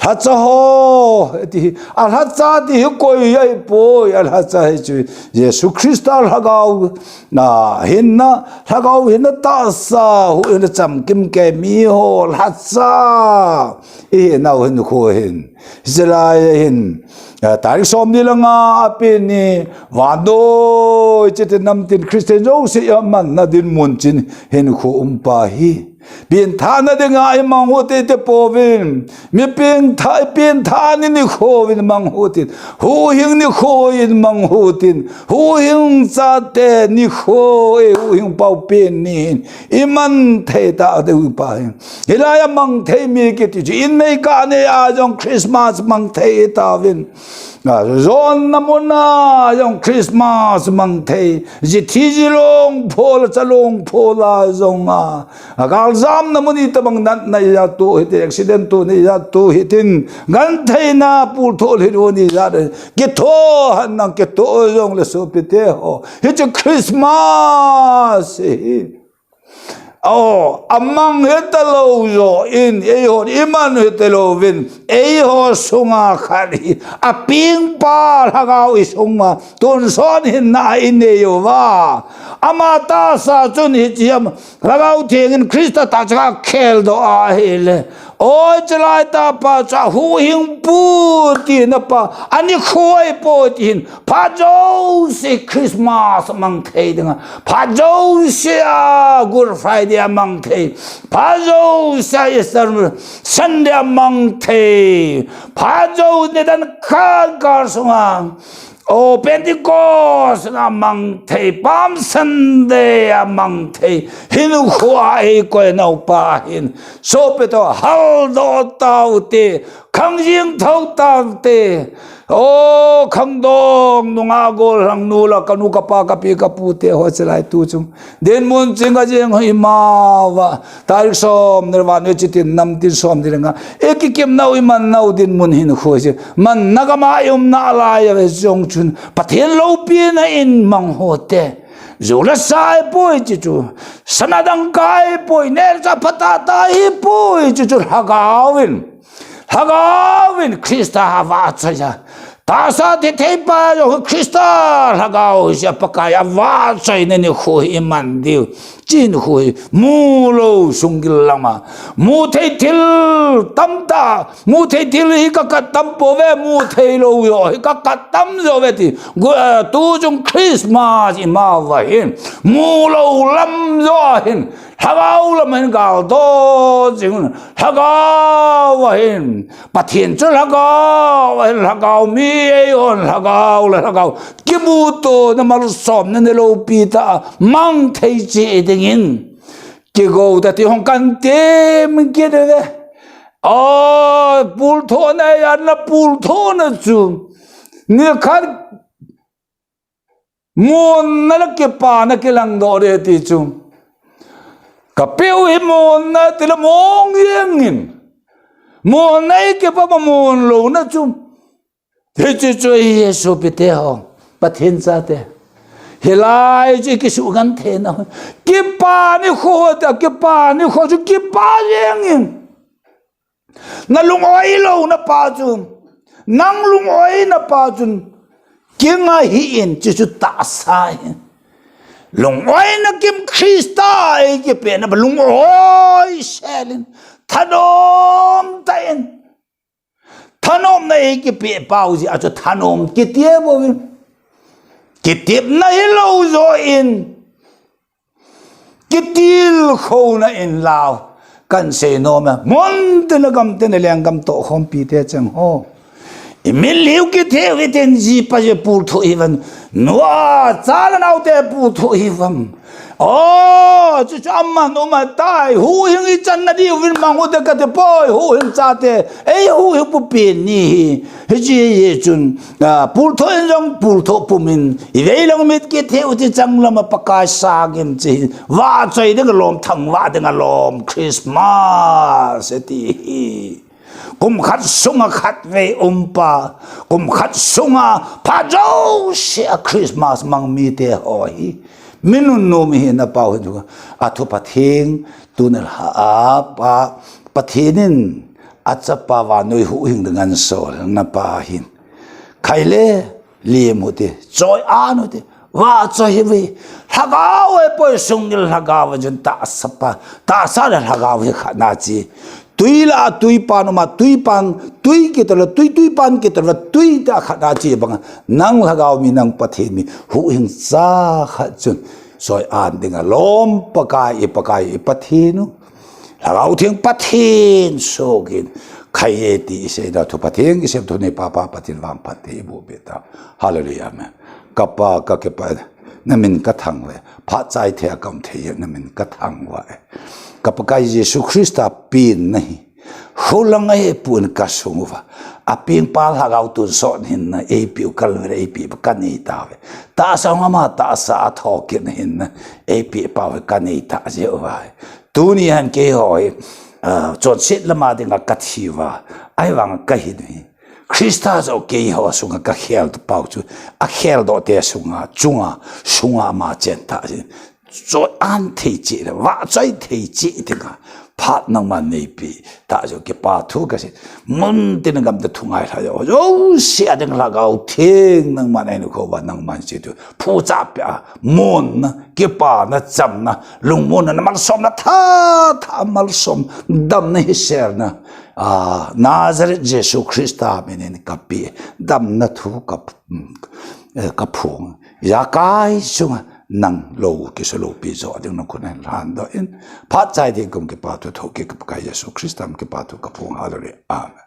ha cha ho ti al ha cha ti ko ye po al ha cha he chu Yesu Christa hagau na hinna hagau hinna ta sa hu in cham kim ke mi ho ha cha e na hin ko hin zela hin tarik som ni langa apini wado chete nam tin Christian jo se man na din mun chin hin khu umpa hi bin tha na de nga ai mang ho te povin mi bin tha ni khovin mang ho tin hu hing ni khoin mang ho tin hu hing cha te ni kho e hu hing pau pen ni iman the ta de u pa hilaya mang the mi ke ti in nei ka ne a jong Christmas mang the ta vin zon namuna yong Christmas mang the ji thi ji long phol chalong phola zonga agal zam namuni tabang nan na ya to hite accident to ni ya to hitin gan thaina pul thol hiro ni ya ke tho han na ke to yong le so pite ho hi Christmas oh amang hetalo zo in eho iman hetalo vin eho sunga khari aping pa lagao isunga ton son hin na ineyo wa amata sa chun hi chiam lagao thengin Krista ta cha khel do a hele oi chlai ta pa cha hu hing pu ti na pa ani khoi po tin pa jo se Christmas mang thei dinga pa jo se Good Friday among thei pa jo sa Easter Sunday among thei pa jo ne dan ka sunga oh Pentecost among thei Palm Sunday among thei hin khoi ko no pa hin so pe to hal do tau te khang jing thau tau te oh khang dong nunga gol hang nu la kanu ka pa ka pi ka pu te ho chlai tu chung den mun chinga jeng hoi ma wa tarik som nirwan ne chitin nam tin som direnga ekikim nau iman nau din mun hin khoi je man nagama yum na la ya jong chun pathen lo pi na in mang ho te Zula sai poi chu sanadang kai poi ner cha phata tai poi chu hagawin Krista hava cha tasa te pa yo Krista hagaw siya pakaya va chai ne khoi iman diu chin khoi mu lo sungil lama mu thei til tamta mu thei til hi ka tam po ve mu thei lo yo hi ka tam zo ve ti tu jung Christmas i ma va hin mu lo lam zo hin hagaw lam hin gal do jing hagaw hin pathin chu hagaw mi on hagaw kibuto na mal som na lo pita mang thei chi dingin ki go da ti hong kan tem ki de oh pul tho na ya na pul tho na chu ni khan mon na ke pa na ke lang do re ti chu ka peu hi mon na ti la mong yengin mon nai ke pa mon lo na chu thế chứ Yesu bete ho pathen cha te helai chứ cái sự gắn thế nào cái pa ni khô chứ cái pa riêng na lung oi lo na pa chu nang lung oi na pa chun kinga hi in chu ta sai lung oi na kim Krista ai ke pe na lung oi selin thanom ta in thanom na ai ke pe pau ji a chu thanom ke tie bo ke tiep na hello zo in ke til kho na in lao kan se no ma mon te na gam te na liang gam to khom pi te chang ho mi liu ke the we ten ji pa je pu tho even no cha la nau te pu tho even oh chu amma no ma tai hu hing I chan na di win mang ho de ka te poi hu hing cha te ei hu hu pu pi ni he ji ye chun pu tho en jong pu tho pu min I ve long mit ke the u ti chang la ma pa ka sa gim chi wa choi de ga lom thang wa de ga lom Christmas ti kum khat sunga khat ve pa kum khat sunga pa jo she Christmas mang mi te hoi minun no mi na pa hu a thu pa thing tu na ha pa pathinin acha pa wa noi hu hing dengan sol na pa hin khaile li mu te choi anu te wa choi ve hagaw e poi sungil hagaw jun ta sapa ta sa la hagaw khana chi tui la tui pan ma tui pan tui ke to tui pan ke to tui ta khana chi bang nang hagaw mi nang pathin mi hu hing sa kha chun soi an dinga lom pakai pathinu hagaw thing pathin sogin khai ti se da thu pathin ki se thu ne pa pathin wam pathi bu beta hallelujah me kapa ka ke pa namin ka thang we pha chai the kam the namin ka thang wa kapakai Yesu Krista pin nahi hulang ai pun kasungwa aping pal hagaw tu so hin na apu kalvere api kani ta we ta sanga ma ta sa thokin hin na api pa we kani ta je wa tu ni han ke hoi chot sit lama dinga kathiwa ai wang ka hi ni Krista zo ke ho sunga ka khel tu pau chu a khel do te sunga ma chen ta cho an thei chi wa chai thei chi tinga phat nang man nei pi ta jo ke pa thu ka se mun tin gam da thungai tha jo jo sia ding la gao thing nang man ai ko ba nang man chi tu phu cha pya mon na ke pa na cham na lung mon na man som na tha mal som dam na hi ser na Nazareth Jesu Krista menen kapi dam na thu ka phung ya kai sunga nang lo ke so lo pi zo ding no kun han do in phat chai de kum ke pa tu tho ke ka Yesu Krista ke pa tu ka phung ha le amen